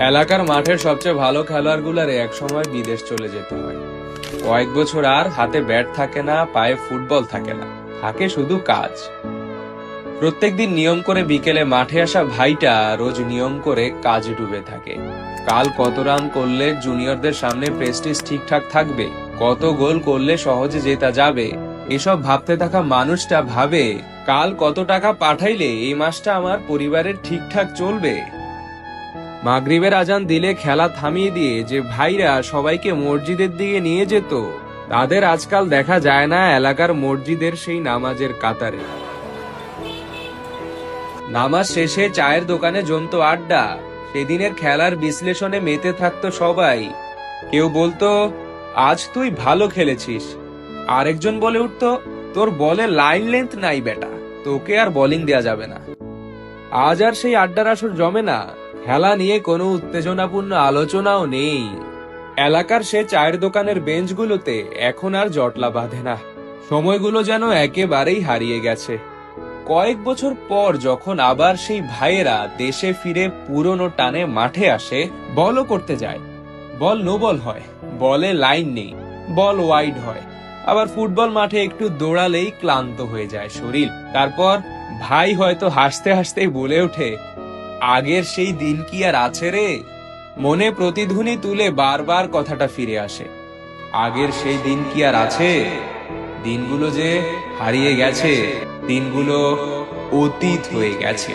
এলাকার মাঠের সবচেয়ে ভালো খেলোয়াড়গুলারে একসময় বিদেশ চলে যেতে হয়। কয়েক বছর আর হাতে ব্যাট থাকে না, পায়ে ফুটবল থাকে না, থাকে শুধু কাজ। প্রত্যেকদিন নিয়ম করে বিকেলে মাঠে আসা ভাইটা রোজ নিয়ম করে কাজে ডুবে থাকে। কাল কত রান করলে জুনিয়রদের সামনে প্রেস্টিজ ঠিকঠাক থাকবে, কত গোল করলে সহজে জেতা যাবে, এসব ভাবতে থাকা মানুষটা ভাবে কাল কত টাকা পাঠাইলে এই মাসটা আমার পরিবারের ঠিকঠাক চলবে। মাগরিবের আজান দিলে খেলা থামিয়ে দিয়ে যে ভাইরা সবাইকে মসজিদের দিকে নিয়ে যেত, তাদের আজকাল দেখা যায় না এলাকার মসজিদের সেই নামাজের কাতারে। নামাজ শেষে চায়ের দোকানে জমতো আড্ডা, সেদিনের খেলার বিশ্লেষণে মেতে থাকতো সবাই। কেউ বলতো, আজ তুই ভালো খেলেছিস। আরেকজন বলে উঠতো, তোর বলে লাইন লেন্থ নাই বেটা, তোকে আর বোলিং দেয়া যাবে না। আজ আর সেই আড্ডার আসর জমে না, খেলা নিয়ে কোনো উত্তেজনাপূর্ণ আলোচনাও নেই। এলাকার সে চায়ের দোকানের বেঞ্চগুলোতে এখন আর জটলা বাঁধে না। সময়গুলো যেন একেবারেই হারিয়ে গেছে। কয়েক বছর পর যখন আবার সেই ভাইয়েরা দেশে ফিরে পুরনো টানে মাঠে আসে, বলও করতে যায়, বল নো বল হয়, বলে লাইন নেই, বল ওয়াইড হয়। আবার ফুটবল মাঠে একটু দৌড়ালেই ক্লান্ত হয়ে যায় শরীর। তারপর ভাই হয়তো হাসতে হাসতেই বলে ওঠে, আগের সেই দিন কি আর আছে রে? মনে প্রতিধ্বনি তুলে বারবার কথাটা ফিরে আসে, আগের সেই দিন কি আর আছে? দিনগুলো যে হারিয়ে গেছে, দিনগুলো অতীত হয়ে গেছে।